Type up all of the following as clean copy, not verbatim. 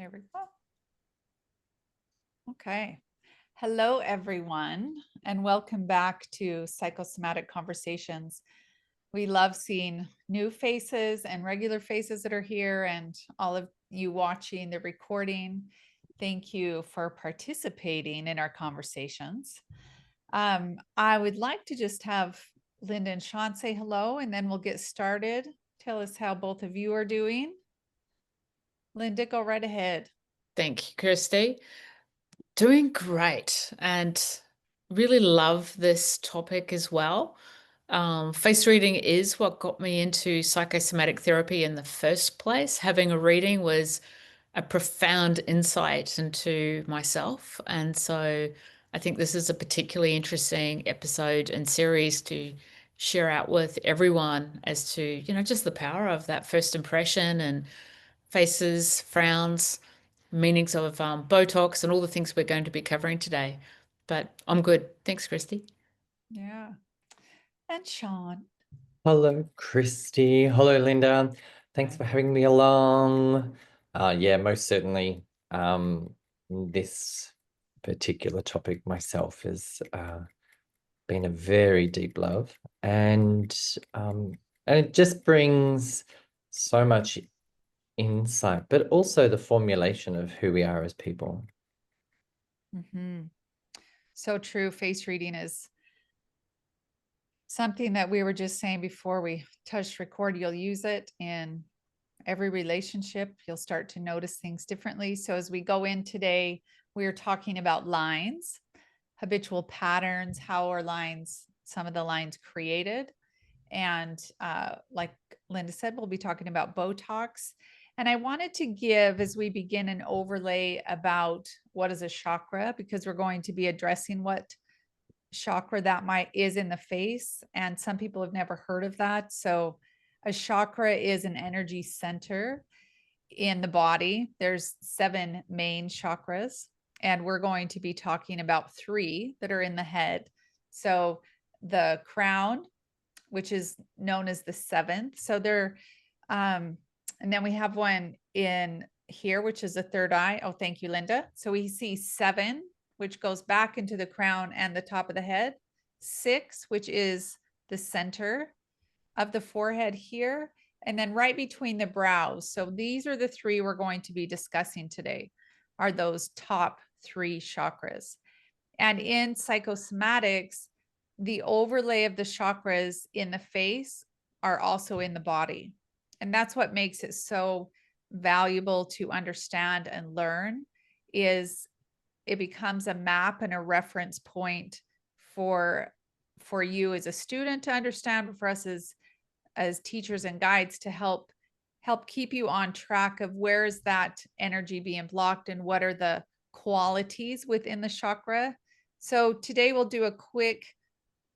There we go. Okay. Hello, everyone, and welcome back to Psychosomatic Conversations. We love seeing new faces and regular faces that are here, and all of you watching the recording. Thank you for participating in our conversations. I would like to just have Linda and Sean say hello, and then we'll get started. Tell us how both of you are doing. Linda, go right ahead. Thank you, Kirsty. Doing great and really love this topic as well. Face reading is what got me into psychosomatic therapy in the first place. Having a reading was a profound insight into myself. And so I think this is a particularly interesting episode and series to share out with everyone as to, just the power of that first impression and faces, frowns, meanings of Botox, and all the things we're going to be covering today. But I'm good. Thanks, Christy. Yeah. And Sean. Hello, Christy. Hello, Linda. Thanks for having me along. Yeah, most certainly. This particular topic myself has been a very deep love, and it just brings so much insight, but also the formulation of who we are as people. Mm-hmm. So true. Face reading is something that we were just saying before we touched record. You'll use it in every relationship. You'll start to notice things differently. So as we go in today, we're talking about lines, habitual patterns, how are lines, some of the lines created. And like Linda said, we'll be talking about Botox. And I wanted to give, as we begin, an overlay about what is a chakra, because we're going to be addressing what chakra that is in the face. And some people have never heard of that. So a chakra is an energy center in the body. There's 7 main chakras, and we're going to be talking about 3 that are in the head. So the crown, which is known as the 7th. So they're, and then we have one in here, which is the third eye. Oh, thank you, Linda. So we see 7, which goes back into the crown and the top of the head. 6, which is the center of the forehead here, and then right between the brows. So these are the 3 we're going to be discussing today, are those top 3 chakras. And in psychosomatics, the overlay of the chakras in the face are also in the body. And that's what makes it so valuable to understand and learn, is it becomes a map and a reference point for you as a student to understand, but for us as teachers and guides to help keep you on track of where is that energy being blocked and what are the qualities within the chakra. So today we'll do a quick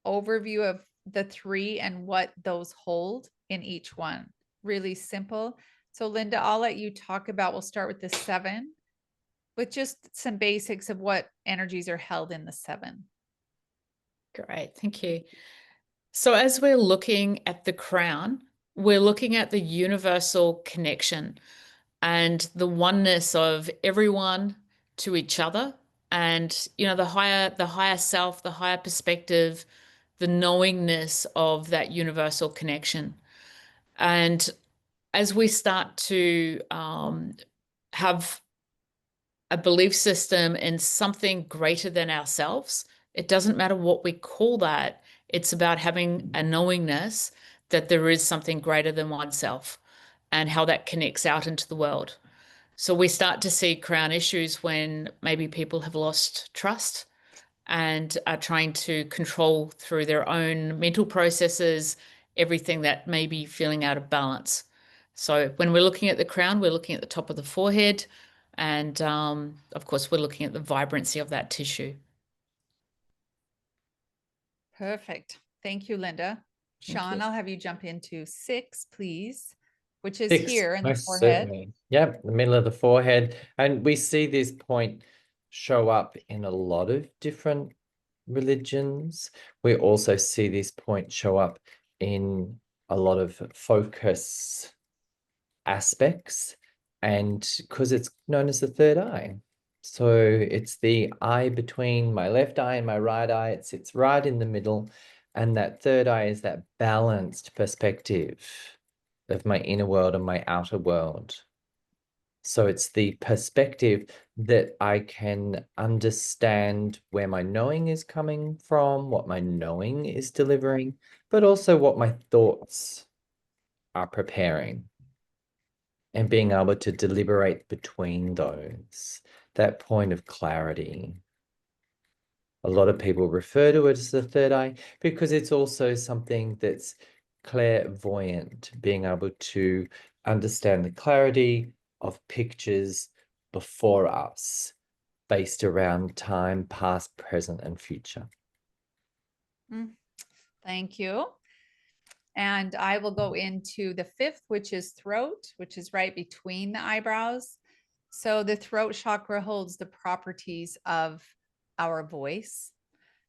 overview of the 3 and what those hold in each one. Really simple. So Linda, I'll let you talk about, we'll start with the 7 with just some basics of what energies are held in the 7. Great. Thank you. So as we're looking at the crown, we're looking at the universal connection and the oneness of everyone to each other, and the higher self, the higher perspective, the knowingness of that universal connection. And as we start to have a belief system in something greater than ourselves, it doesn't matter what we call that. It's about having a knowingness that there is something greater than oneself and how that connects out into the world. So we start to see crown issues when maybe people have lost trust and are trying to control through their own mental processes everything that may be feeling out of balance. So when we're looking at the crown, we're looking at the top of the forehead, and of course, we're looking at the vibrancy of that tissue. Perfect. Thank you, Linda. Sean, I'll have you jump into 6, please, which is 6, here in the most forehead. certainly. Yep, the middle of the forehead. And we see this point show up in a lot of different religions. We also see this point show up in a lot of focus aspects. And because it's known as the third eye. So it's the eye between my left eye and my right eye. It sits right in the middle. And that third eye is that balanced perspective of my inner world and my outer world. So it's the perspective that I can understand where my knowing is coming from, what my knowing is delivering, but also what my thoughts are preparing, and being able to deliberate between those, that point of clarity. A lot of people refer to it as the third eye because it's also something that's clairvoyant, being able to understand the clarity of pictures before us based around time, past, present, and future. Thank you. And I will go into the fifth, which is throat, which is right between the eyebrows. So the throat chakra holds the properties of our voice,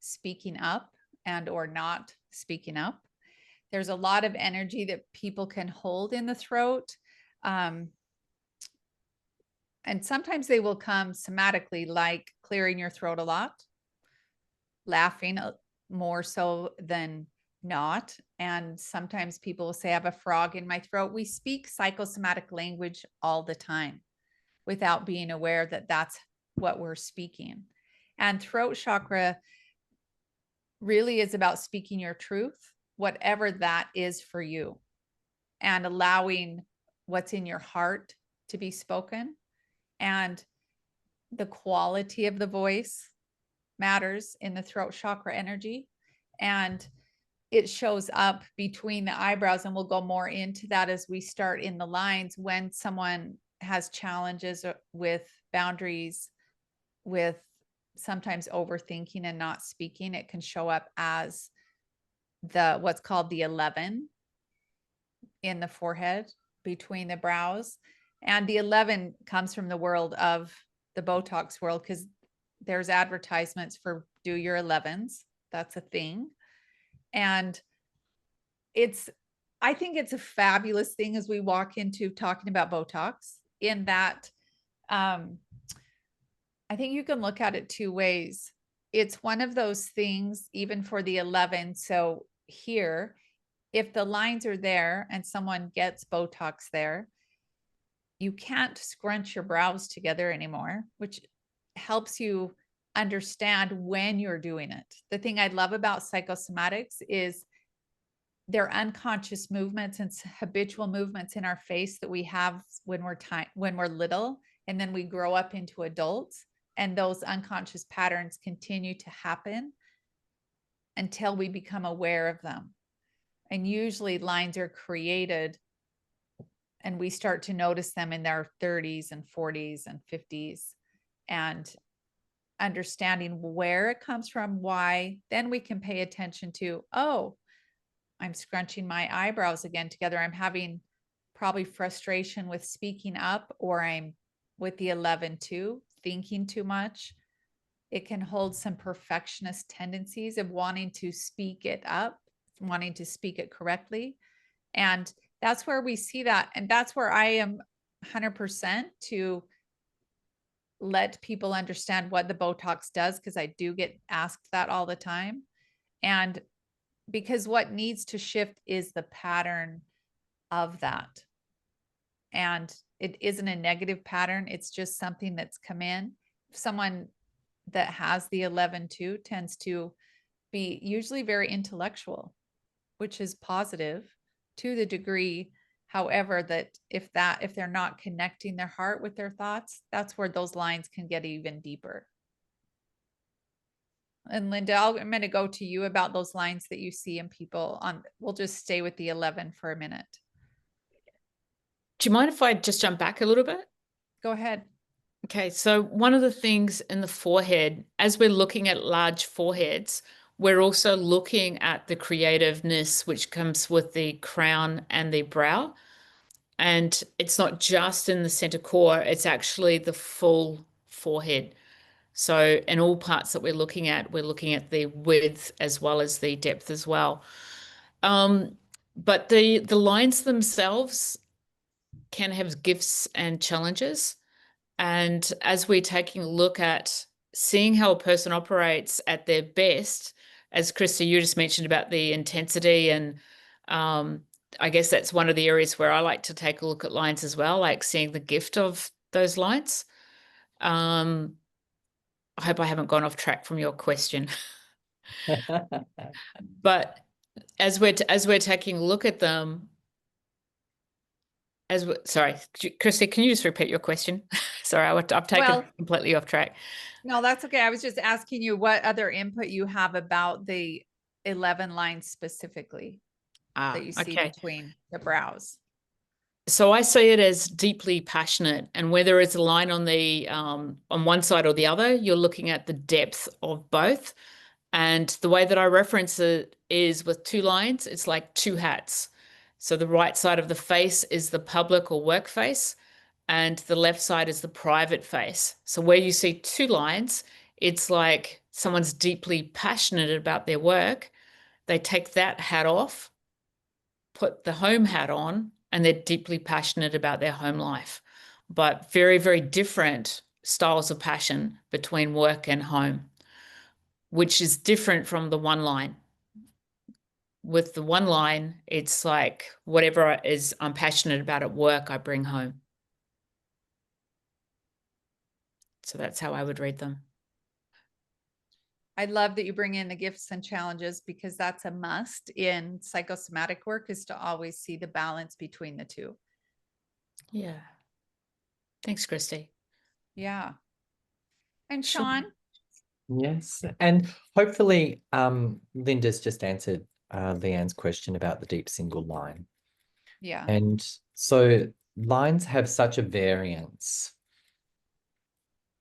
speaking up and or not speaking up. There's a lot of energy that people can hold in the throat. And sometimes they will come somatically, like clearing your throat a lot, laughing more so than not. And sometimes people will say, I have a frog in my throat. We speak psychosomatic language all the time without being aware that that's what we're speaking. And throat chakra really is about speaking your truth, whatever that is for you, and allowing what's in your heart to be spoken. And the quality of the voice matters in the throat chakra energy. And it shows up between the eyebrows, and we'll go more into that as we start in the lines. When someone has challenges with boundaries, with sometimes overthinking and not speaking, it can show up as the what's called the 11 in the forehead between the brows. And the 11 comes from the world of the Botox world, because there's advertisements for do your 11s. That's a thing. And I think it's a fabulous thing as we walk into talking about Botox, in that I think you can look at it two ways. It's one of those things, even for the 11. So here, if the lines are there and someone gets Botox there, you can't scrunch your brows together anymore, which helps you understand when you're doing it. The thing I love about psychosomatics is they're unconscious movements and habitual movements in our face that we have when we're little, and then we grow up into adults, and those unconscious patterns continue to happen until we become aware of them. And usually lines are created and we start to notice them in their 30s and 40s and 50s, and understanding where it comes from, why, then we can pay attention to, oh, I'm scrunching my eyebrows again together. I'm having probably frustration with speaking up, or I'm with the 11 too, thinking too much. It can hold some perfectionist tendencies of wanting to speak it up, wanting to speak it correctly. And that's where we see that. And that's where I am 100% to let people understand what the Botox does, because I do get asked that all the time. And because what needs to shift is the pattern of that. And it isn't a negative pattern. It's just something that's come in. Someone that has the 11 too tends to be usually very intellectual, which is positive to the degree. However, that if they're not connecting their heart with their thoughts, that's where those lines can get even deeper. And Linda, I'm going to go to you about those lines that you see in people we'll just stay with the 11 for a minute. Do you mind if I just jump back a little bit? Go ahead. Okay, so one of the things in the forehead, as we're looking at large foreheads, we're also looking at the creativeness which comes with the crown and the brow. And it's not just in the center core, it's actually the full forehead. So in all parts that we're looking at the width as well as the depth as well. But the lines themselves can have gifts and challenges. And as we're taking a look at seeing how a person operates at their best, as Christy, you just mentioned about the intensity, and I guess that's one of the areas where I like to take a look at lines as well, like seeing the gift of those lines. I hope I haven't gone off track from your question. But as we're taking a look at them, sorry, Christy, can you just repeat your question? Sorry, I've taken completely off track. No, that's okay. I was just asking you what other input you have about the 11 lines specifically that you see between the brows. So I see it as deeply passionate, and whether it's a line on the on one side or the other, you're looking at the depth of both. And the way that I reference it is with two lines, it's like two hats. So the right side of the face is the public or work face, and the left side is the private face. So where you see two lines, it's like someone's deeply passionate about their work. They take that hat off, put the home hat on, and they're deeply passionate about their home life. But very, very different styles of passion between work and home, which is different from the one line. With the one line, it's like whatever I'm passionate about at work, I bring home. So that's how I would read them. I love that you bring in the gifts and challenges, because that's a must in psychosomatic work, is to always see the balance between the two. Yeah. Thanks, Christy. Yeah. And Sean? Yes. And hopefully Linda's just answered Leanne's question about the deep single line. Yeah. And so lines have such a variance.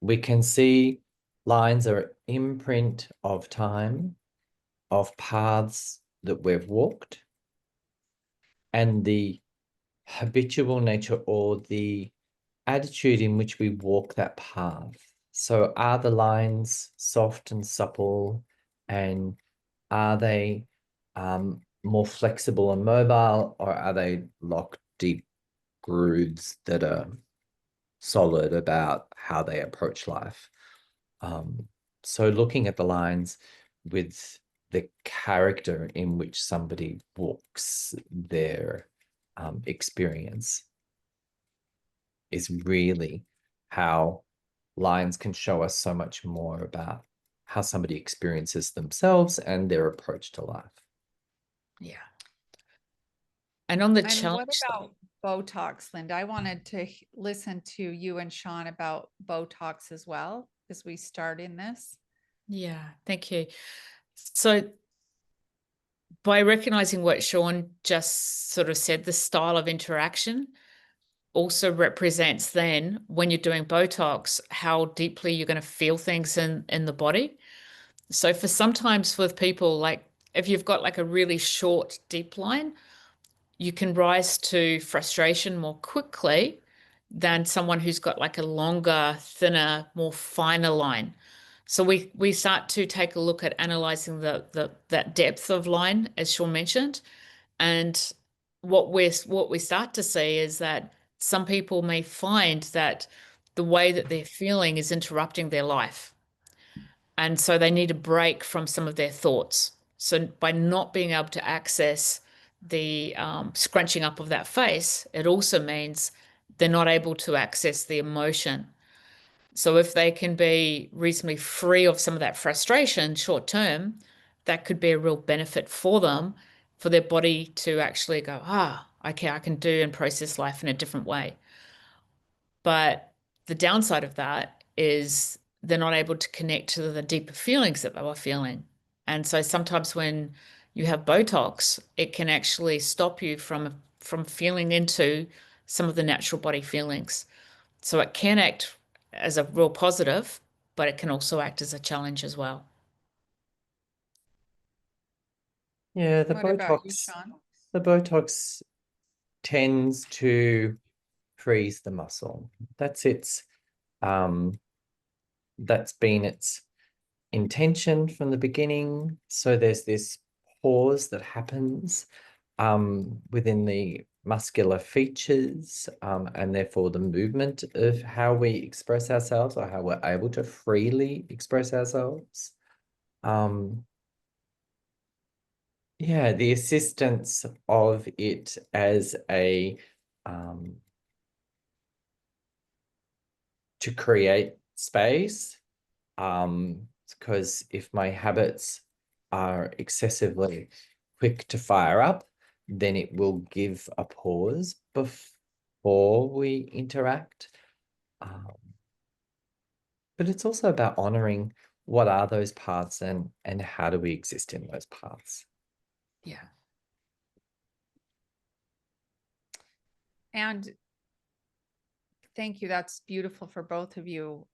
We can see lines are imprint of time, of paths that we've walked, and the habitual nature or the attitude in which we walk that path. So are the lines soft and supple, and are they more flexible and mobile, or are they locked deep grooves that are solid about how they approach life? So looking at the lines with the character in which somebody walks their experience is really how lines can show us so much more about how somebody experiences themselves and their approach to life. Yeah. And on the And challenge, what about Botox, Linda? I wanted to listen to you and Sean about Botox as well as we start in this. Yeah, thank you. So by recognizing what Sean just sort of said, the style of interaction also represents then when you're doing Botox, how deeply you're going to feel things in the body. So for sometimes with people, like if you've got like a really short, deep line, you can rise to frustration more quickly than someone who's got like a longer, thinner, more finer line. So we start to take a look at analyzing that depth of line, as Sean mentioned, and what we start to see is that some people may find that the way that they're feeling is interrupting their life, and so they need a break from some of their thoughts. So by not being able to access the scrunching up of that face, it also means they're not able to access the emotion. So if they can be reasonably free of some of that frustration short term, that could be a real benefit for them, for their body to actually go, okay, I can do and process life in a different way. But the downside of that is they're not able to connect to the deeper feelings that they were feeling. And so sometimes when you have Botox, it can actually stop you from feeling into some of the natural body feelings. So it can act as a real positive, but it can also act as a challenge as well. Yeah, the What about you, Botox, Sean? the Botox tends to freeze the muscle. That's been its intention from the beginning. So there's this pause that happens within the muscular features, and therefore the movement of how we express ourselves, or how we're able to freely express ourselves. Yeah, the assistance of it as a to create space, because if my habits are excessively quick to fire up, then it will give a pause before we interact. But it's also about honoring what are those paths, and how do we exist in those paths. Yeah. And thank you. That's beautiful for both of you.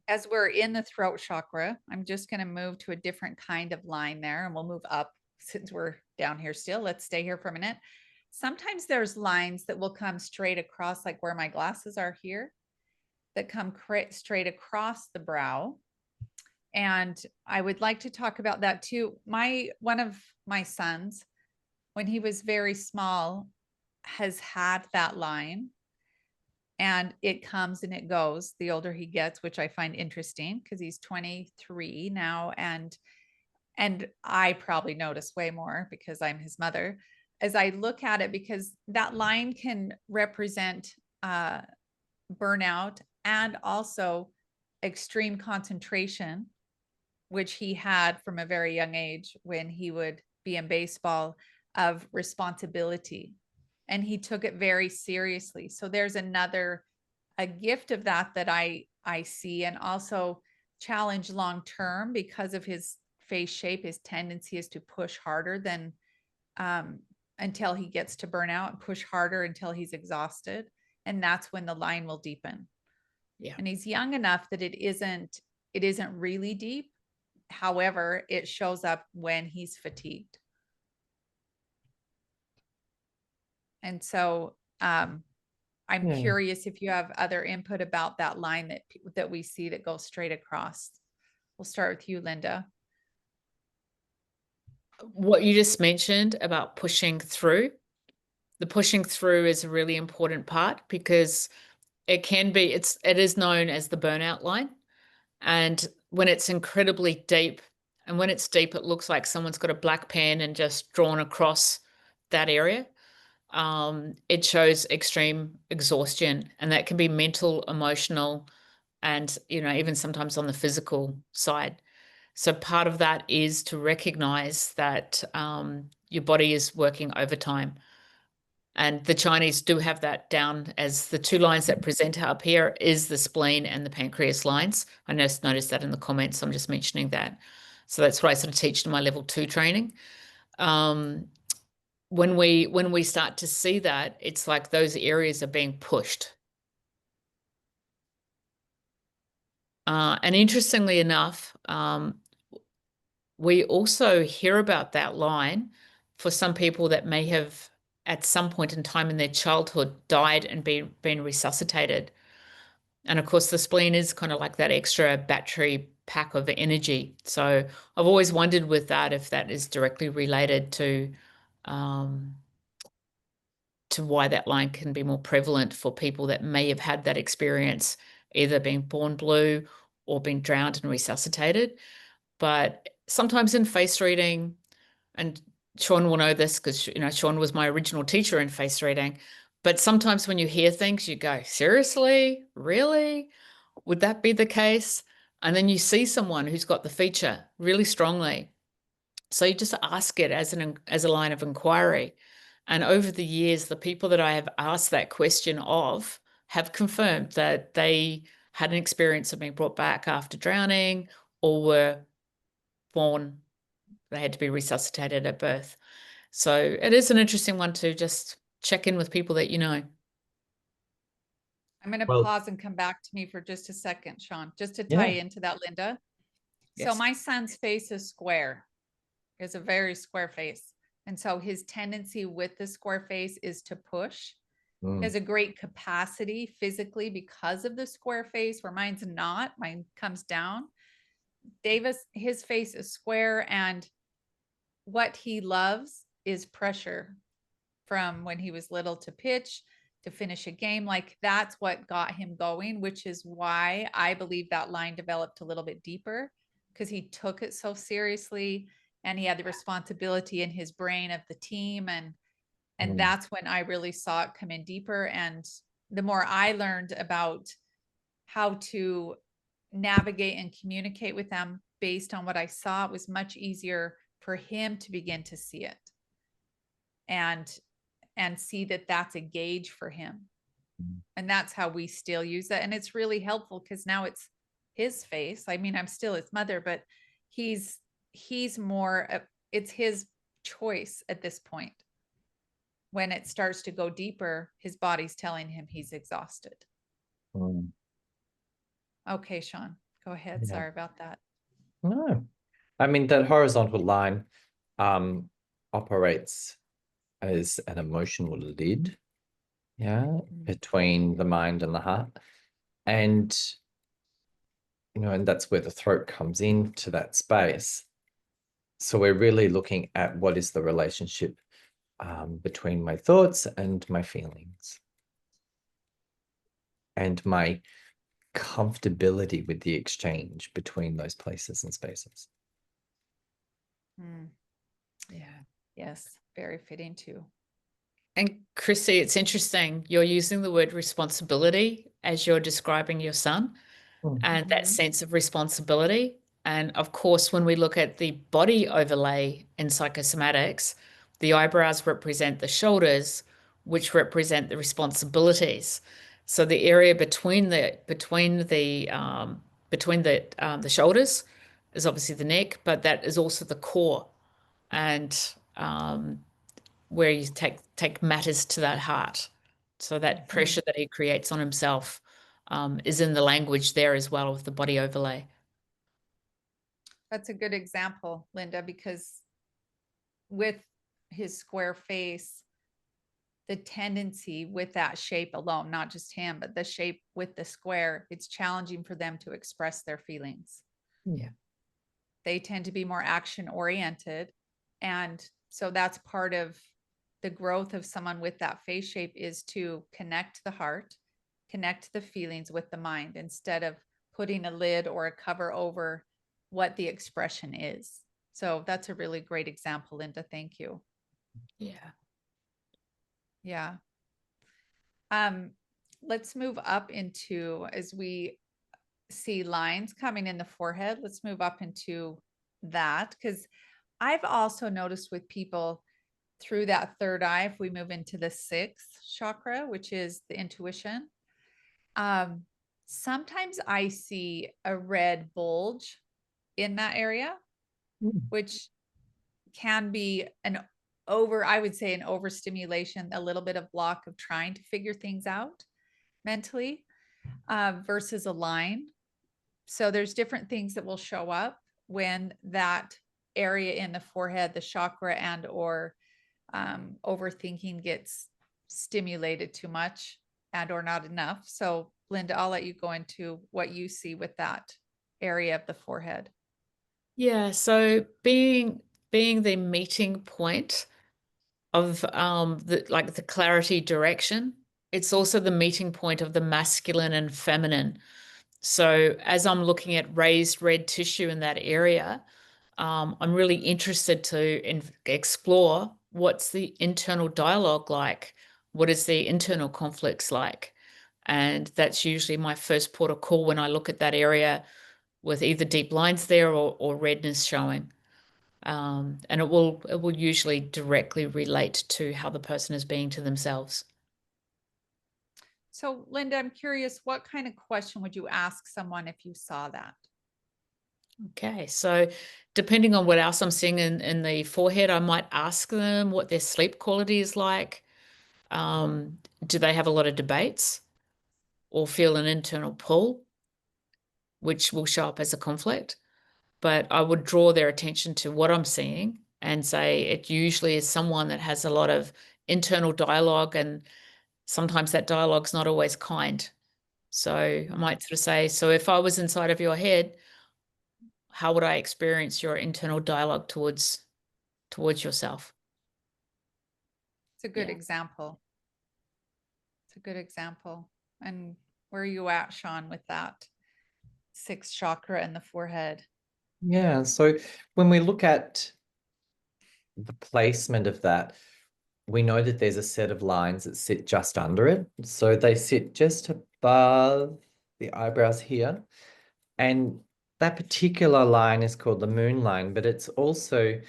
As we're in the throat chakra, I'm just going to move to a different kind of line there, and we'll move up since we're down here still. Let's stay here for a minute. Sometimes there's lines that will come straight across, like where my glasses are here, that come straight across the brow. And I would like to talk about that too. One of my sons, when he was very small, has had that line, and it comes and it goes the older he gets, which I find interesting because he's 23 now. And I probably notice way more because I'm his mother as I look at it, because that line can represent burnout and also extreme concentration, which he had from a very young age when he would be in baseball, of responsibility. And he took it very seriously. So there's a gift of that I see, and also challenge long term because of his face shape. His tendency is to push harder than until he gets to burnout, and push harder until he's exhausted. And that's when the line will deepen. Yeah. And he's young enough that it isn't really deep. However, it shows up when he's fatigued. And so I'm curious if you have other input about that line that we see that goes straight across. We'll start with you, Linda. What you just mentioned about pushing through, the pushing through is a really important part, because it is known as the burnout line. And when it's incredibly deep, and when it's deep, it looks like someone's got a black pen and just drawn across that area. It shows extreme exhaustion, and that can be mental, emotional, and, even sometimes on the physical side. So part of that is to recognize that your body is working overtime. And the Chinese do have that down as the two lines that present up here is the spleen and the pancreas lines. I just noticed that in the comments. So I'm just mentioning that. So that's what I sort of teach in my level 2 training. When we start to see that, it's like those areas are being pushed. And interestingly enough, we also hear about that line for some people that may have at some point in time in their childhood died and been resuscitated. And of course, the spleen is kind of like that extra battery pack of energy. So I've always wondered with that if that is directly related to why that line can be more prevalent for people that may have had that experience, either being born blue or being drowned and resuscitated. But sometimes in face reading, and Sean will know this because, Sean was my original teacher in face reading, but sometimes when you hear things, you go, seriously? Really? Would that be the case? And then you see someone who's got the feature really strongly. So you just ask it as a line of inquiry. And over the years, the people that I have asked that question of have confirmed that they had an experience of being brought back after drowning, or were born, they had to be resuscitated at birth. So it is an interesting one to just check in with people that you know. I'm going to pause and come back to me for just a second, Sean, just to tie into that, Linda. So my son's face is square. It's a very square face. And so his tendency with the square face is to push. He has a great capacity physically because of the square face, where mine's not. Mine comes down. Davis, his face is square, and what he loves is pressure. from when he was little to pitch, to finish a game. Like that's what got him going, which is why I believe that line developed a little bit deeper, because he took it so seriously and he had the responsibility in his brain of the team. And that's when I really saw it come in deeper. And the more I learned about how to navigate and communicate with them based on what I saw, it was much easier for him to begin to see it and see that that's a gauge for him. And that's how we still use it. And it's really helpful because now it's his face. I mean, I'm still his mother, but he's more, it's his choice at this point. When it starts to go deeper, his body's telling him he's exhausted. Okay, Sean, go ahead. Yeah. Sorry about that. No, I mean, that horizontal line operates as an emotional lid, between the mind and the heart. And, and that's where the throat comes into that space. So we're really looking at what is the relationship between my thoughts and my feelings and my comfortability with the exchange between those places and spaces. Yeah. Yes. Very fitting too. And Christy, it's interesting. You're using the word responsibility as you're describing your son and that sense of responsibility. And of course, when we look at the body overlay in psychosomatics, the eyebrows represent the shoulders, which represent the responsibilities. So the area between the shoulders is obviously the neck, but that is also the core, and where you take matters to that heart. So that pressure that he creates on himself is in the language there as well of the body overlay. That's a good example, Linda, because with his square face, the tendency with that shape alone, not just him, but the shape with the square, it's challenging for them to express their feelings. Yeah. They tend to be more action oriented. And so that's part of the growth of someone with that face shape, is to connect the heart, connect the feelings with the mind, instead of putting a lid or a cover over what the expression is. So that's a really great example, Linda. Thank you. Yeah. Yeah. Let's move up into, as we see lines coming in the forehead, let's move up into that, because I've also noticed with people through that third eye, if we move into the sixth chakra, which is the intuition, sometimes I see a red bulge in that area, which can be I would say an overstimulation, a little bit of block of trying to figure things out mentally, versus a line. So there's different things that will show up when that area in the forehead, the chakra, and or overthinking gets stimulated too much and or not enough. So Linda, I'll let you go into what you see with that area of the forehead. Yeah, so being the meeting point of the clarity direction, it's also the meeting point of the masculine and feminine. So as I'm looking at raised red tissue in that area, I'm really interested to explore what's the internal dialogue like, what is the internal conflicts like, and that's usually my first port of call when I look at that area with either deep lines there or redness showing. And it will usually directly relate to how the person is being to themselves. So Linda, I'm curious, what kind of question would you ask someone if you saw that? Okay, so depending on what else I'm seeing in the forehead, I might ask them what their sleep quality is like. Do they have a lot of debates or feel an internal pull, which will show up as a conflict? But I would draw their attention to what I'm seeing and say it usually is someone that has a lot of internal dialogue, and sometimes that dialogue's not always kind. So I might sort of say, so if I was inside of your head, how would I experience your internal dialogue towards yourself? It's a good Yeah. example. It's a good example. And where are you at, Sean, with that sixth chakra and the forehead? Yeah, so when we look at the placement of that, we know that there's a set of lines that sit just under it. So they sit just above the eyebrows here. And that particular line is called the moon line, but it's also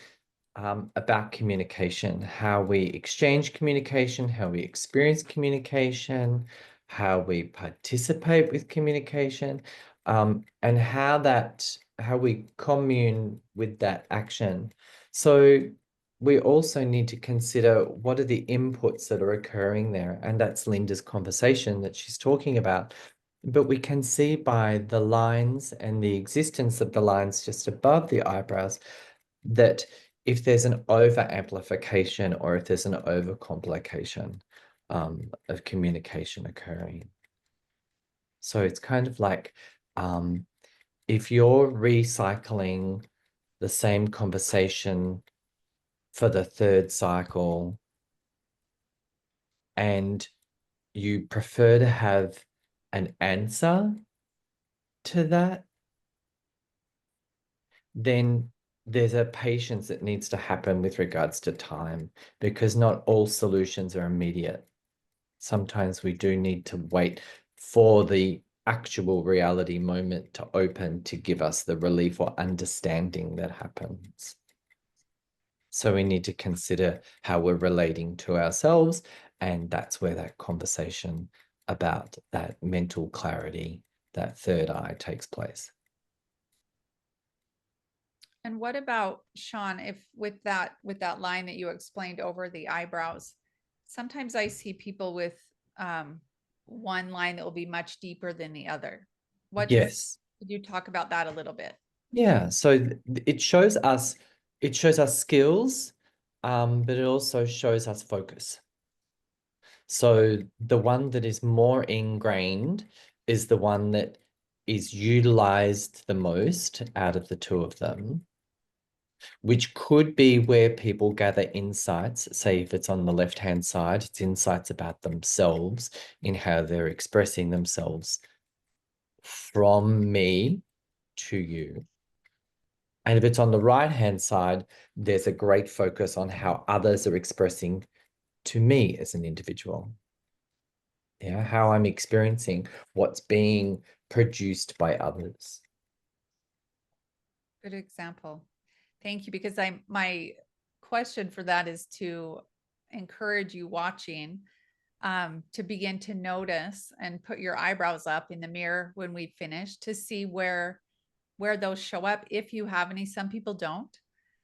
about communication, how we exchange communication, how we experience communication, how we participate with communication, and how we commune with that action. So we also need to consider what are the inputs that are occurring there, and that's Linda's conversation that she's talking about. But we can see by the lines and the existence of the lines just above the eyebrows that if there's an over amplification or if there's an over complication of communication occurring. So it's kind of like if you're recycling the same conversation for the third cycle and you prefer to have an answer to that, then there's a patience that needs to happen with regards to time, because not all solutions are immediate. Sometimes we do need to wait for the actual reality moment to open to give us the relief or understanding that happens. So we need to consider how we're relating to ourselves, and that's where that conversation about that mental clarity, that third eye, takes place. And what about, Sean, if with that line that you explained over the eyebrows, sometimes I see people with one line that will be much deeper than the other. Yes. Could you talk about that a little bit? Yeah, so it shows us skills, but it also shows us focus. So the one that is more ingrained is the one that is utilized the most out of the two of them, which could be where people gather insights. Say if it's on the left-hand side, it's insights about themselves in how they're expressing themselves from me to you. And if it's on the right-hand side, there's a great focus on how others are expressing to me as an individual. Yeah, how I'm experiencing what's being produced by others. Good example. Thank you. Because my question for that is to encourage you watching to begin to notice and put your eyebrows up in the mirror when we finish to see where those show up, if you have any. Some people don't.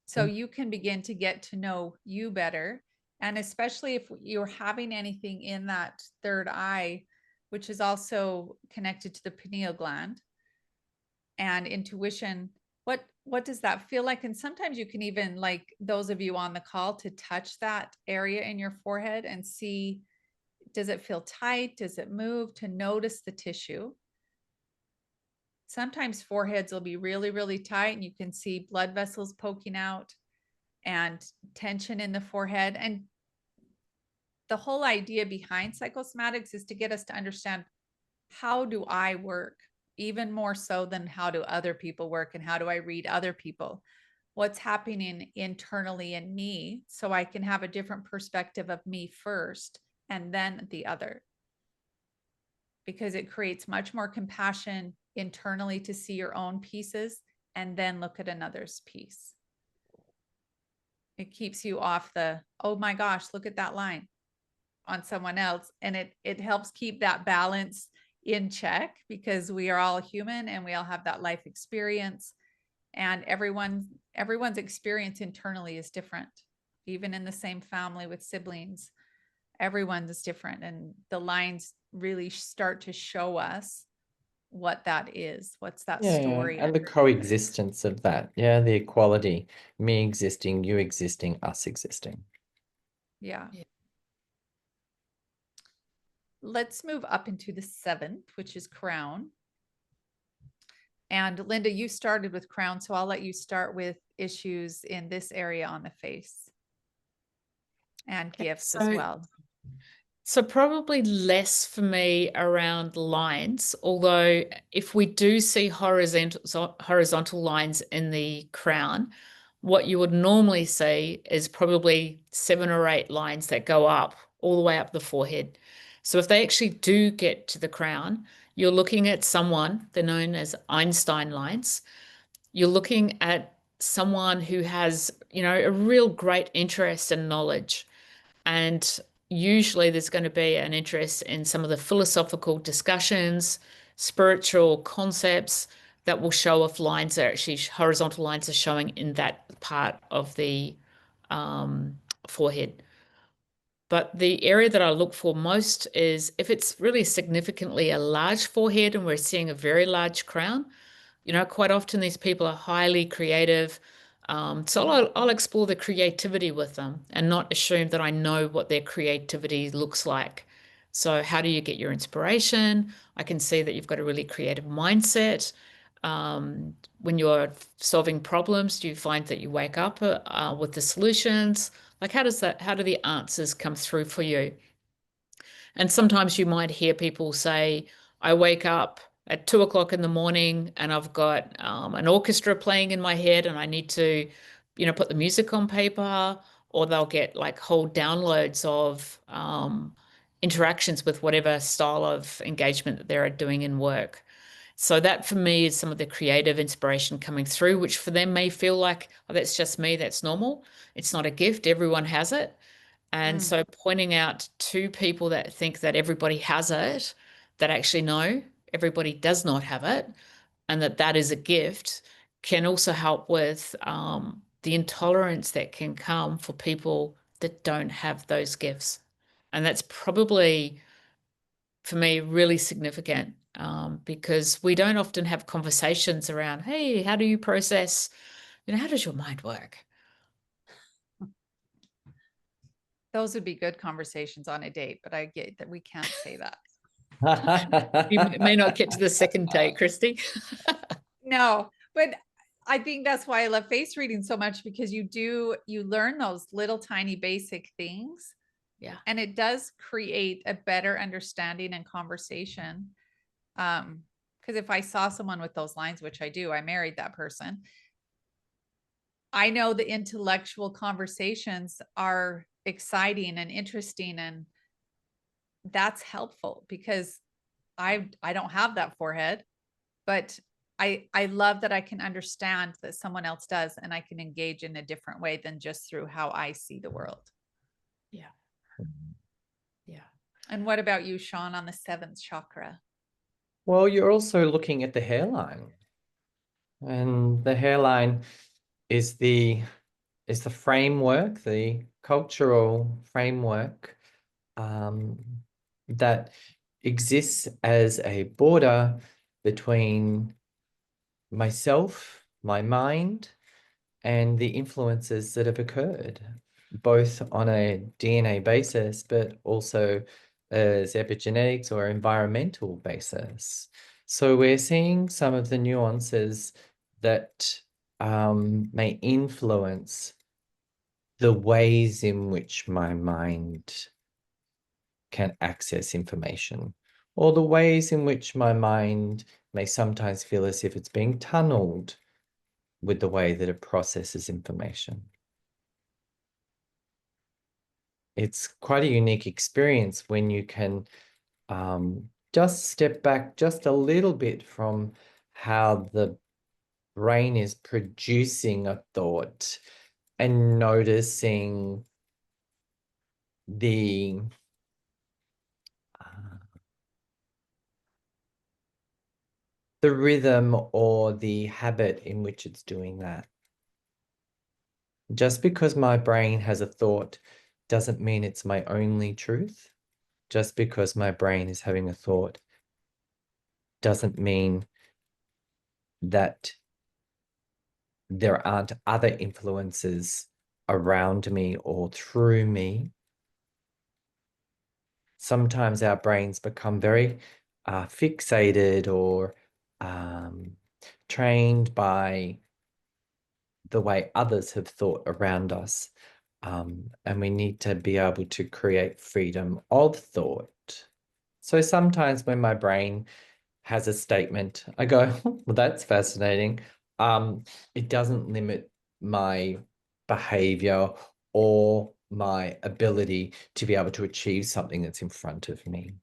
So you can begin to get to know you better. And especially if you're having anything in that third eye, which is also connected to the pineal gland and intuition, what does that feel like? And sometimes you can even, like those of you on the call, to touch that area in your forehead and see, does it feel tight? Does it move? To notice the tissue. Sometimes foreheads will be really, really tight and you can see blood vessels poking out and tension in the forehead. And the whole idea behind psychosomatics is to get us to understand, how do I work? Even more so than how do other people work and how do I read other people? What's happening internally in me, so I can have a different perspective of me first and then the other. Because it creates much more compassion internally to see your own pieces and then look at another's piece. It keeps you off the, oh my gosh, look at that line on someone else. And it helps keep that balance in check, because we are all human and we all have that life experience, and everyone's experience internally is different. Even in the same family with siblings, everyone's is different, and the lines really start to show us what that is. What's that story? And the coexistence of that. Yeah, the equality, me existing, you existing, us existing. Yeah. Let's move up into the seventh, which is crown. And Linda, you started with crown, so I'll let you start with issues in this area on the face. and gifts as So, well. so probably less for me around lines, although if we do see horizontal lines in the crown, what you would normally see is probably 7 or 8 lines that go up all the way up the forehead. So if they actually do get to the crown, you're looking at someone, they're known as Einstein lines. You're looking at someone who has, a real great interest and knowledge. And usually there's going to be an interest in some of the philosophical discussions, spiritual concepts that will show if lines are actually horizontal lines are showing in that part of the forehead. But the area that I look for most is if it's really significantly a large forehead and we're seeing a very large crown. Quite often these people are highly creative. So I'll explore the creativity with them and not assume that I know what their creativity looks like. So how do you get your inspiration? I can see that you've got a really creative mindset. When you're solving problems, do you find that you wake up with the solutions? Like how do the answers come through for you? And sometimes you might hear people say, I wake up at 2 o'clock in the morning and I've got an orchestra playing in my head and I need to, put the music on paper, or they'll get like whole downloads of interactions with whatever style of engagement that they're doing in work. So that for me is some of the creative inspiration coming through, which for them may feel like, oh, that's just me, that's normal. It's not a gift, everyone has it. And so pointing out to people that think that everybody has it, that actually no, everybody does not have it, and that is a gift, can also help with the intolerance that can come for people that don't have those gifts. And that's probably, for me, really significant because we don't often have conversations around, hey, how do you process, how does your mind work? Those would be good conversations on a date, but I get that we can't say that. You may not get to the second date, Christy. No, but I think that's why I love face reading so much, because you learn those little tiny basic things. Yeah. And it does create a better understanding and conversation. Because if I saw someone with those lines, which I do, I married that person. I know the intellectual conversations are exciting and interesting, and that's helpful because I don't have that forehead, but I love that I can understand that someone else does, and I can engage in a different way than just through how I see the world. Yeah. Yeah. And what about you, Sean, on the 7th chakra? Well, you're also looking at the hairline. And the hairline is the framework, the cultural framework that exists as a border between myself, my mind, and the influences that have occurred, both on a DNA basis, but also as epigenetics or environmental basis. So we're seeing some of the nuances that may influence the ways in which my mind can access information, or the ways in which my mind may sometimes feel as if it's being tunneled with the way that it processes information. It's quite a unique experience when you can just step back just a little bit from how the brain is producing a thought and noticing the rhythm or the habit in which it's doing that. Just because my brain has a thought doesn't mean it's my only truth. Just because my brain is having a thought doesn't mean that there aren't other influences around me or through me. Sometimes our brains become very fixated or trained by the way others have thought around us. And we need to be able to create freedom of thought. So sometimes when my brain has a statement, I go, well, that's fascinating. It doesn't limit my behavior or my ability to be able to achieve something that's in front of me.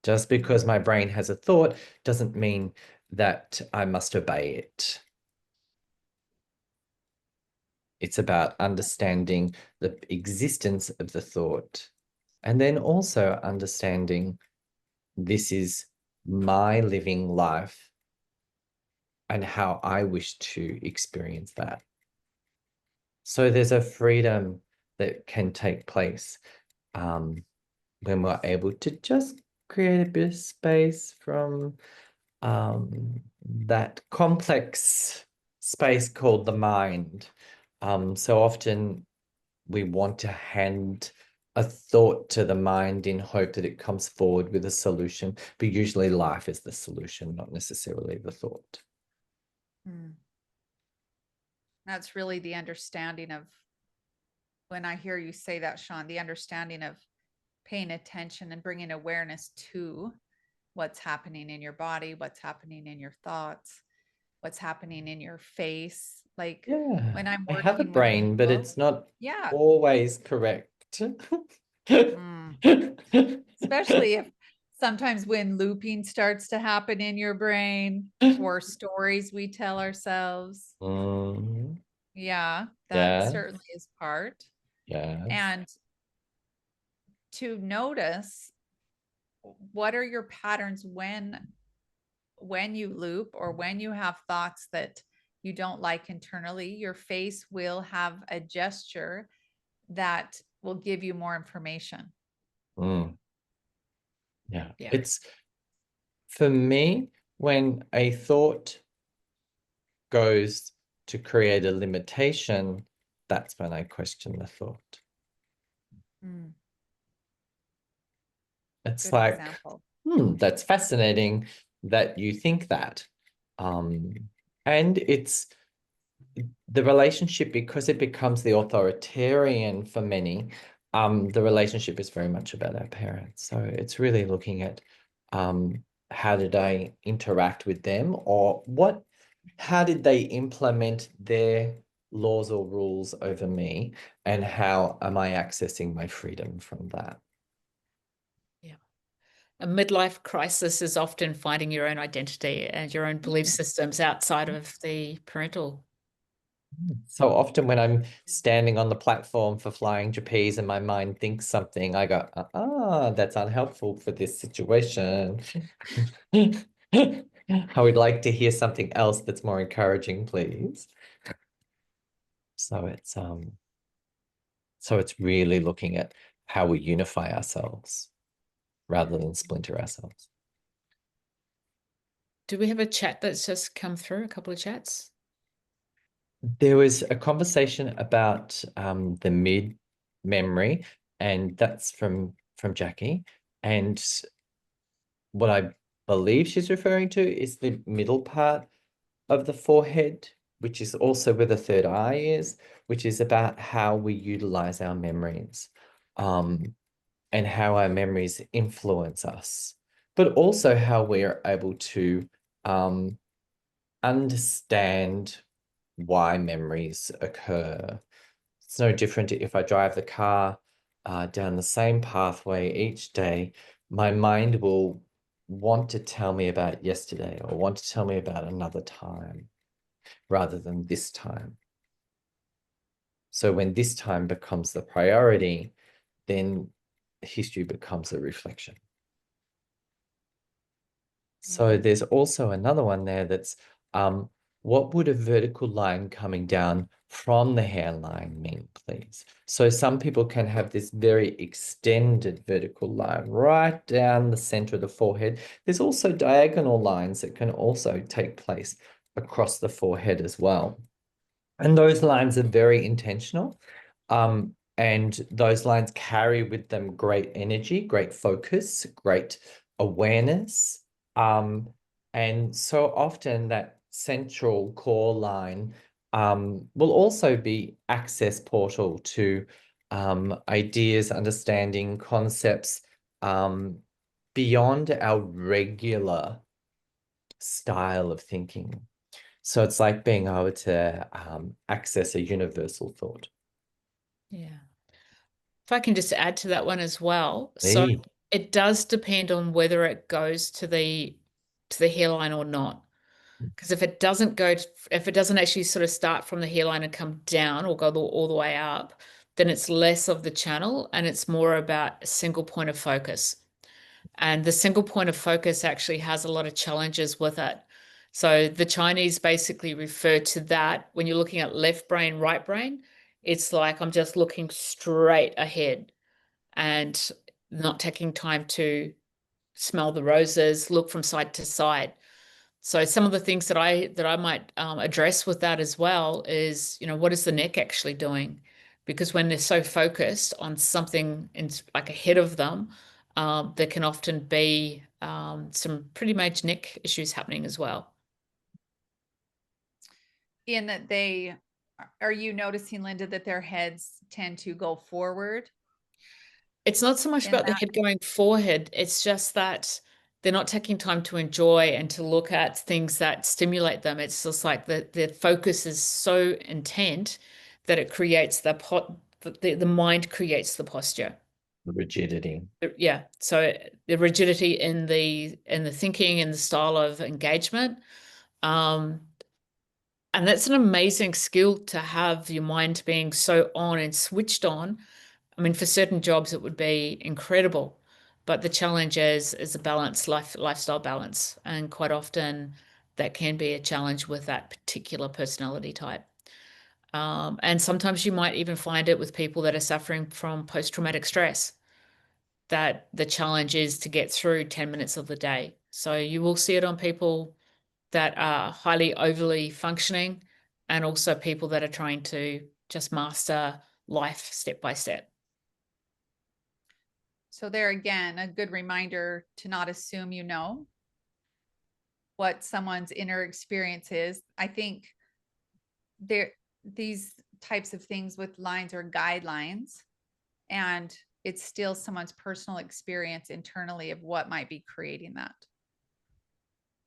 Just because my brain has a thought doesn't mean that I must obey it. It's about understanding the existence of the thought, and then also understanding this is my living life and how I wish to experience that. So there's a freedom that can take place when we're able to just create a bit of space from that complex space called the mind. So often we want to hand a thought to the mind in hope that it comes forward with a solution, but usually life is the solution, not necessarily the thought. That's really the understanding of, when I hear you say that, Sean, the understanding of paying attention and bringing awareness to what's happening in your body, what's happening in your thoughts, what's happening in your face. Like Yeah, when I'm I have a working with brain, but people, it's not yeah, always correct. especially if sometimes when looping starts to happen in your brain or stories we tell ourselves. Yeah, that Yeah, certainly is part. yeah. And to notice what are your patterns when you loop or when you have thoughts that you don't like internally. Your face will have a gesture that will give you more information. Yeah. Yeah. It's, for me, when a thought goes to create a limitation, that's when I question the thought. It's Good like, example. that's fascinating that you think that. And it's the relationship, because it becomes the authoritarian for many, the relationship is very much about our parents. So it's really looking at how did I interact with them, or how did they implement their laws or rules over me, and how am I accessing my freedom from that? Yeah. A midlife crisis is often finding your own identity and your own belief systems outside of the parental. So often when I'm standing on the platform for flying trapeze and my mind thinks something, I go, that's unhelpful for this situation. I would like to hear something else that's more encouraging, please. So it's really looking at how we unify ourselves rather than splinter ourselves. Do we have a chat that's just come through? A couple of chats? There was a conversation about the mid memory, and that's from Jackie. And what I believe she's referring to is the middle part of the forehead, which is also where the third eye is, which is about how we utilize our memories, and how our memories influence us, but also how we are able to understand why memories occur. It's no different if I drive the car down the same pathway each day. My mind will want to tell me about yesterday or want to tell me about another time rather than this time. So when this time becomes the priority, then history becomes a reflection. So there's also another one there that's what would a vertical line coming down from the hairline mean, please? So some people can have this very extended vertical line right down the center of the forehead. There's also diagonal lines that can also take place across the forehead as well. And those lines are very intentional. And those lines carry with them great energy, great focus, great awareness. And so often that central core line will also be access portal to ideas, understanding concepts beyond our regular style of thinking. So it's like being able to access a universal thought. Yeah. If I can just add to that one as well. So Hey, it does depend on whether it goes to the hairline or not. Because if it doesn't if it doesn't actually sort of start from the hairline and come down or go all the way up, then it's less of the channel and it's more about a single point of focus. And the single point of focus actually has a lot of challenges with it. So the Chinese basically refer to that when you're looking at left brain, right brain, it's like I'm just looking straight ahead and not taking time to smell the roses, look from side to side. So some of the things that I might address with that as well is, what is the neck actually doing? Because when they're so focused on something like ahead of them, there can often be some pretty major neck issues happening as well. In that are you noticing, Linda, that their heads tend to go forward? It's not so much about the head going forehead. It's just that they're not taking time to enjoy and to look at things that stimulate them. It's just like the focus is so intent that it creates the mind creates the posture. the rigidity. Yeah. So the rigidity in the thinking and the style of engagement. And that's an amazing skill to have, your mind being so on and switched on. I mean, for certain jobs, it would be incredible, but the challenge is a balance, lifestyle balance. And quite often that can be a challenge with that particular personality type. And sometimes you might even find it with people that are suffering from post-traumatic stress, that the challenge is to get through 10 minutes of the day. So you will see it on people that are highly overly functioning and also people that are trying to just master life step by step. So there again, a good reminder to not assume you know what someone's inner experience is. I think these types of things with lines are guidelines, and it's still someone's personal experience internally of what might be creating that.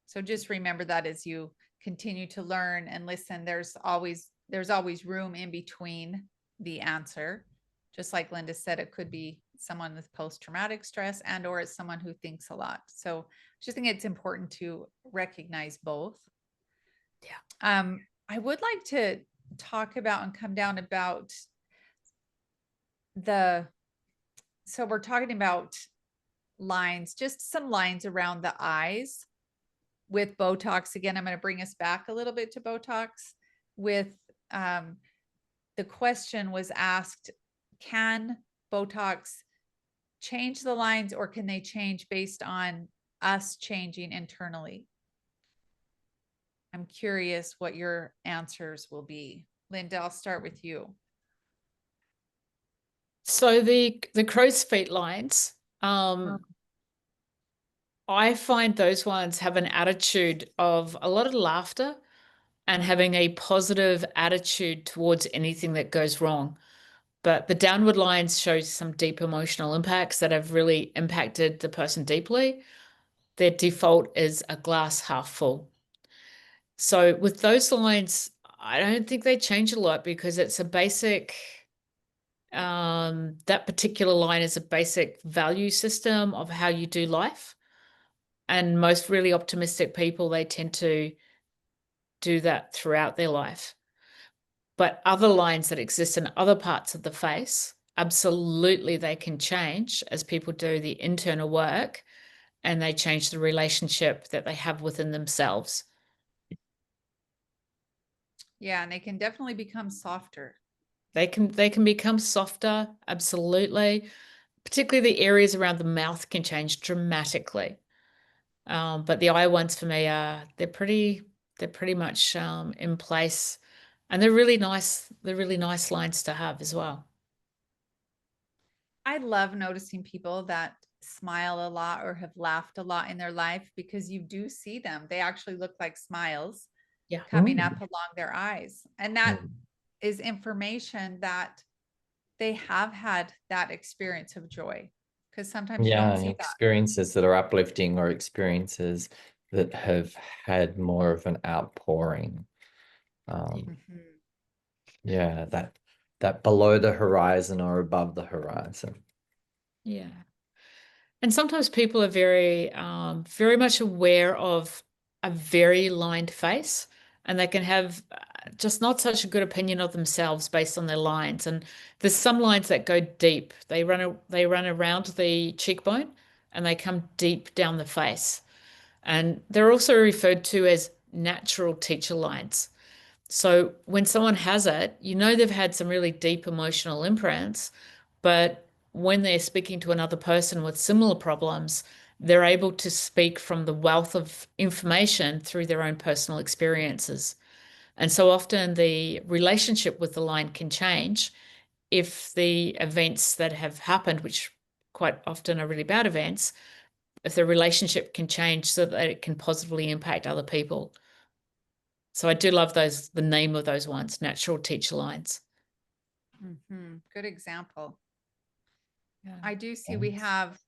So just remember that as you continue to learn and listen, there's always room in between the answer. Just like Linda said, it could be someone with post-traumatic stress or it's someone who thinks a lot. So I just think it's important to recognize both. Yeah. I would like to talk about and come down about so we're talking about lines, just some lines around the eyes with Botox. Again, I'm going to bring us back a little bit to Botox with the question was asked, can Botox change the lines or can they change based on us changing internally? I'm curious what your answers will be. Linda, I'll start with you. So the crow's feet lines, I find those ones have an attitude of a lot of laughter and having a positive attitude towards anything that goes wrong. But the downward lines show some deep emotional impacts that have really impacted the person deeply. Their default is a glass half full. So with those lines, I don't think they change a lot because it's a basic, that particular line is a basic value system of how you do life. And most really optimistic people, they tend to do that throughout their life. But other lines that exist in other parts of the face, absolutely they can change as people do the internal work and they change the relationship that they have within themselves. Yeah, and they can definitely become softer. They can become softer, absolutely. Particularly the areas around the mouth can change dramatically. But the eye ones for me they're pretty much in place, and they're really nice. They're really nice lines to have as well. I love noticing people that smile a lot or have laughed a lot in their life because you do see them. They actually look like smiles. Yeah. coming up along their eyes. And that Mm. is information that they have had that experience of joy, because sometimes you Yeah, don't and see that. experiences that are uplifting or experiences that have had more of an outpouring. Mhm. Yeah, that below the horizon or above the horizon. Yeah. And sometimes people are very much aware of a very lined face, and they can have just not such a good opinion of themselves based on their lines. And there's some lines that go deep. They run around the cheekbone, and they come deep down the face. And they're also referred to as natural teacher lines. So when someone has it, you know they've had some really deep emotional imprints, but when they're speaking to another person with similar problems, they're able to speak from the wealth of information through their own personal experiences. And so often the relationship with the line can change if the events that have happened, which quite often are really bad events, if the relationship can change so that it can positively impact other people. So I do love the name of those ones, natural teacher lines. Good example. Yeah. I do see we Thanks. have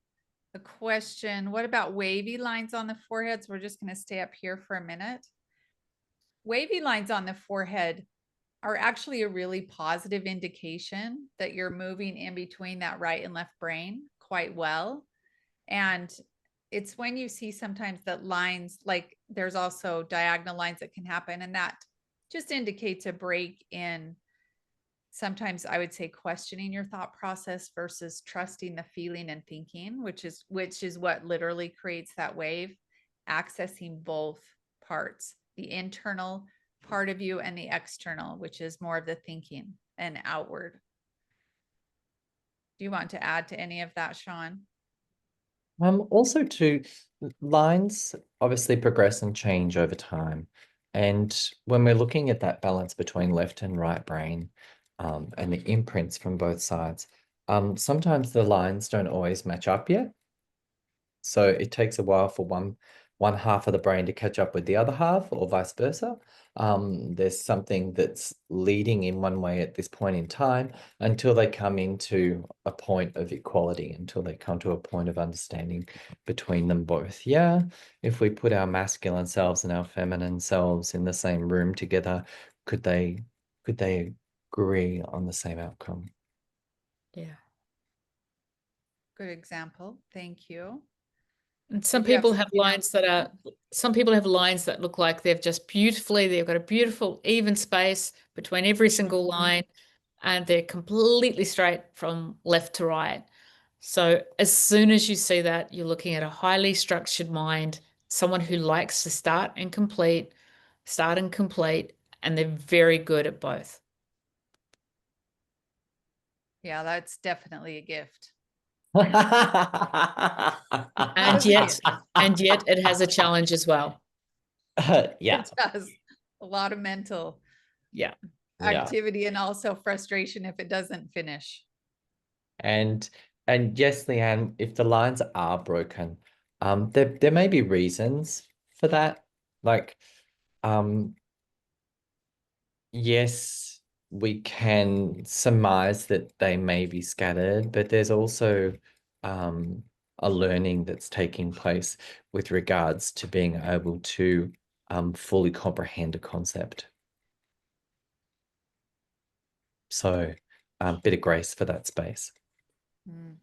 a question. What about wavy lines on the forehead? So we're just going to stay up here for a minute. Wavy lines on the forehead are actually a really positive indication that you're moving in between that right and left brain quite well. And it's when you see sometimes that lines, like there's also diagonal lines that can happen, and that just indicates a break in, sometimes I would say, questioning your thought process versus trusting the feeling and thinking, which is what literally creates that wave, accessing both parts, the internal part of you and the external, which is more of the thinking and outward. Do you want to add to any of that, Sean? Also too, lines obviously progress and change over time. And when we're looking at that balance between left and right brain, and the imprints from both sides, sometimes the lines don't always match up yet. So it takes a while for one half of the brain to catch up with the other half, or vice versa. There's something that's leading in one way at this point in time until they come into a point of equality, until they come to a point of understanding between them both. Yeah, if we put our masculine selves and our feminine selves in the same room together, could they agree on the same outcome? Yeah. Good example. Thank you. And Did you have something else? some people have lines that look like they've got a beautiful even space between every single line, and they're completely straight from left to right. So as soon as you see that, you're looking at a highly structured mind, someone who likes to start and complete, and they're very good at both. Yeah, that's definitely a gift. And That's a yet, gift. and yet it has a challenge as well. Yeah, It does. A lot of mental Yeah. yeah. activity and also frustration if it doesn't finish. And yes, Leanne, if the lines are broken, there may be reasons for that. Like, yes, we can surmise that they may be scattered, but there's also a learning that's taking place with regards to being able to fully comprehend a concept. So, bit of grace for that space. Mm.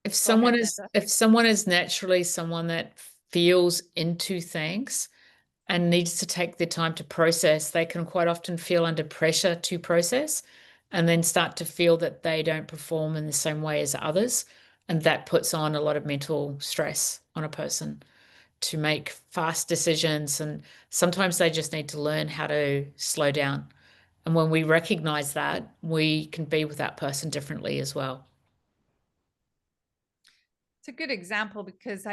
If Go someone ahead, is Linda. if someone is naturally someone that feels into things and needs to take their time to process, they can quite often feel under pressure to process and then start to feel that they don't perform in the same way as others. And that puts on a lot of mental stress on a person to make fast decisions. And sometimes they just need to learn how to slow down. And when we recognize that, we can be with that person differently as well. It's a good example because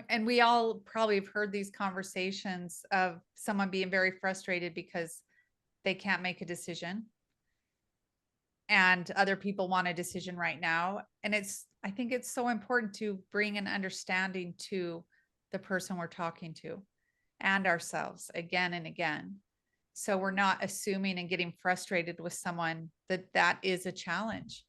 and we all probably have heard these conversations of someone being very frustrated because they can't make a decision and other people want a decision right now. And I think it's so important to bring an understanding to the person we're talking to and ourselves again and again. So we're not assuming and getting frustrated with someone that is a challenge.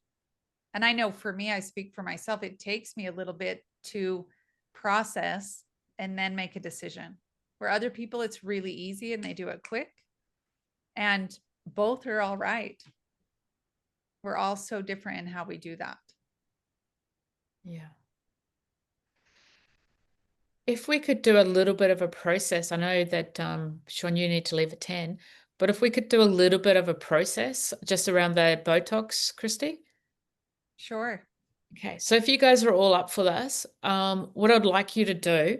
And I know for me, I speak for myself, it takes me a little bit to process and then make a decision. Where other people, it's really easy and they do it quick. And both are all right. We're all so different in how we do that. Yeah. If we could do a little bit of a process, I know that Sean, you need to leave at 10, but if we could do a little bit of a process just around the Botox, Christy. Sure. Okay, so if you guys are all up for this, what I'd like you to do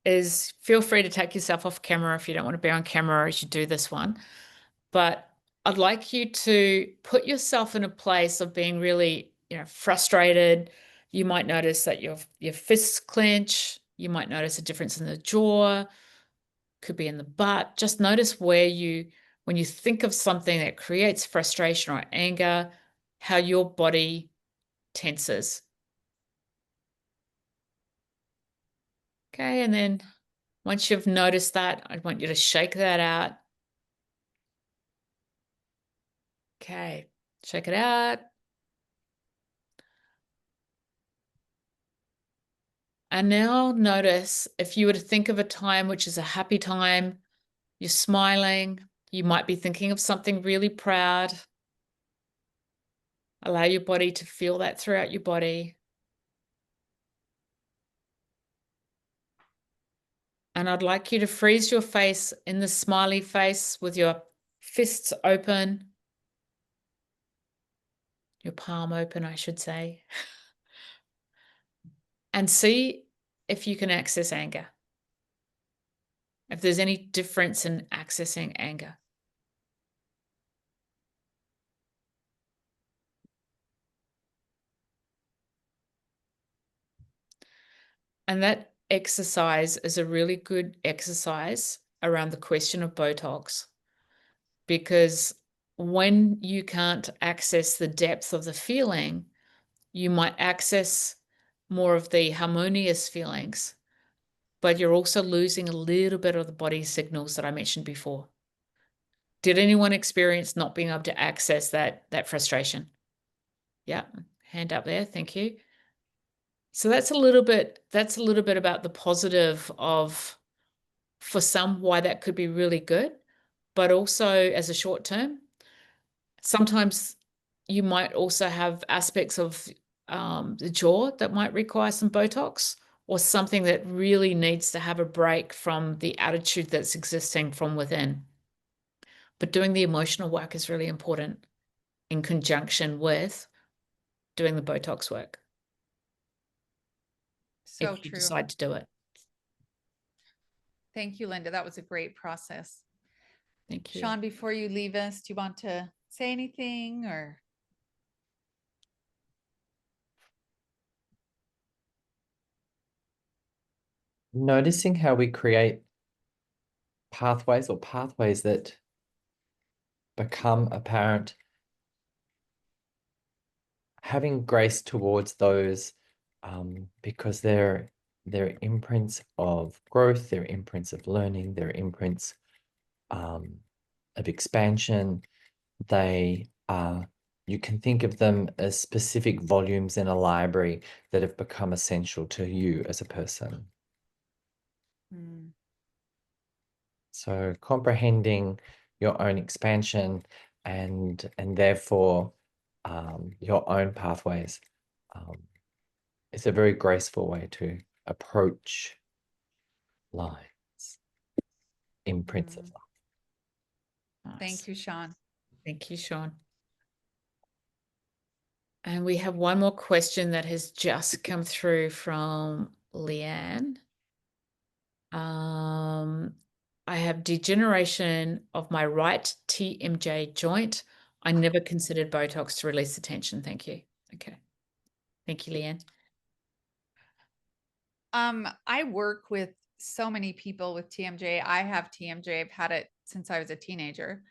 is feel free to take yourself off camera if you don't want to be on camera as you do this one. But I'd like you to put yourself in a place of being really, frustrated. You might notice that your fists clench. You might notice a difference in the jaw, could be in the butt. Just notice when you think of something that creates frustration or anger, how your body tenses. Okay, and then once you've noticed that, I want you to shake that out. Okay, shake it out. And now notice if you were to think of a time which is a happy time, you're smiling, you might be thinking of something really proud. Allow your body to feel that throughout your body. And I'd like you to freeze your face in the smiley face with your fists open, your palm open, I should say, and see if you can access anger. If there's any difference in accessing anger. And that exercise is a really good exercise around the question of Botox, because when you can't access the depth of the feeling, you might access more of the harmonious feelings, but you're also losing a little bit of the body signals that I mentioned before. Did anyone experience not being able to access that frustration? Yeah, hand up there. Thank you. So that's a little bit about the positive of, for some, why that could be really good, but also as a short term. Sometimes you might also have aspects of the jaw that might require some Botox, or something that really needs to have a break from the attitude that's existing from within. But doing the emotional work is really important in conjunction with doing the Botox work. So if you true. decide to do it. Thank you, Linda. That was a great process. Thank you. Sean, before you leave us, do you want to say anything or? Noticing how we create pathways that become apparent, having grace towards those, because they're imprints of growth, they're imprints of learning, they're imprints of expansion. They are, you can think of them as specific volumes in a library that have become essential to you as a person. So comprehending your own expansion and therefore your own pathways is a very graceful way to approach lines, imprints of life. Thank you, Sean. Thank you, Sean. And we have one more question that has just come through from Leanne. I have degeneration of my right TMJ joint. I never considered Botox to release the tension. Thank you. Okay. Thank you, Leanne. I work with so many people with TMJ. I have TMJ. I've had it since I was a teenager.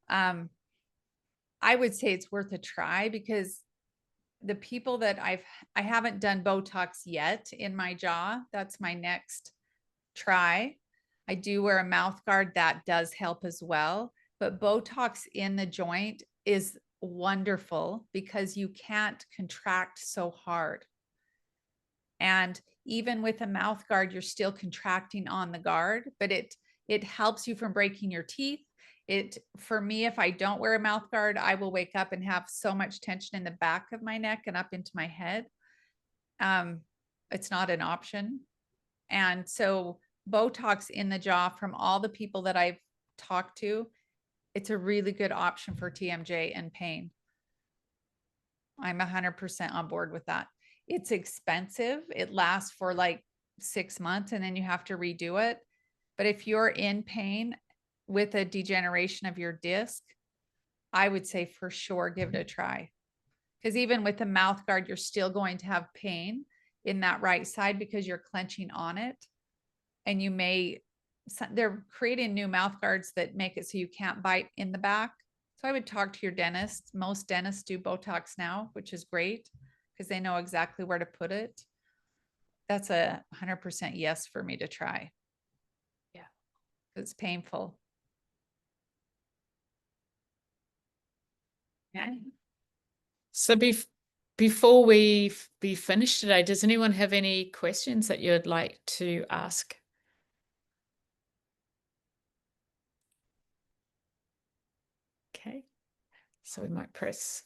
I would say it's worth a try, because the people that I haven't done Botox yet in my jaw. That's my next try. I do wear a mouth guard that does help as well, but Botox in the joint is wonderful because you can't contract so hard. And even with a mouth guard, you're still contracting on the guard, but it helps you from breaking your teeth. For me, if I don't wear a mouth guard, I will wake up and have so much tension in the back of my neck and up into my head. It's not an option. And so Botox in the jaw, from all the people that I've talked to, it's a really good option for TMJ and pain. I'm 100% on board with that. It's expensive. It lasts for like 6 months and then you have to redo it. But if you're in pain with a degeneration of your disc, I would say for sure give it a try. Because even with the mouth guard, you're still going to have pain in that right side because you're clenching on it. And they're creating new mouth guards that make it so you can't bite in the back. So I would talk to your dentist. Most dentists do Botox now, which is great because they know exactly where to put it. That's a 100% yes for me to try. Yeah. It's painful. Okay. So before we be finished today, does anyone have any questions that you'd like to ask? Okay. So we might press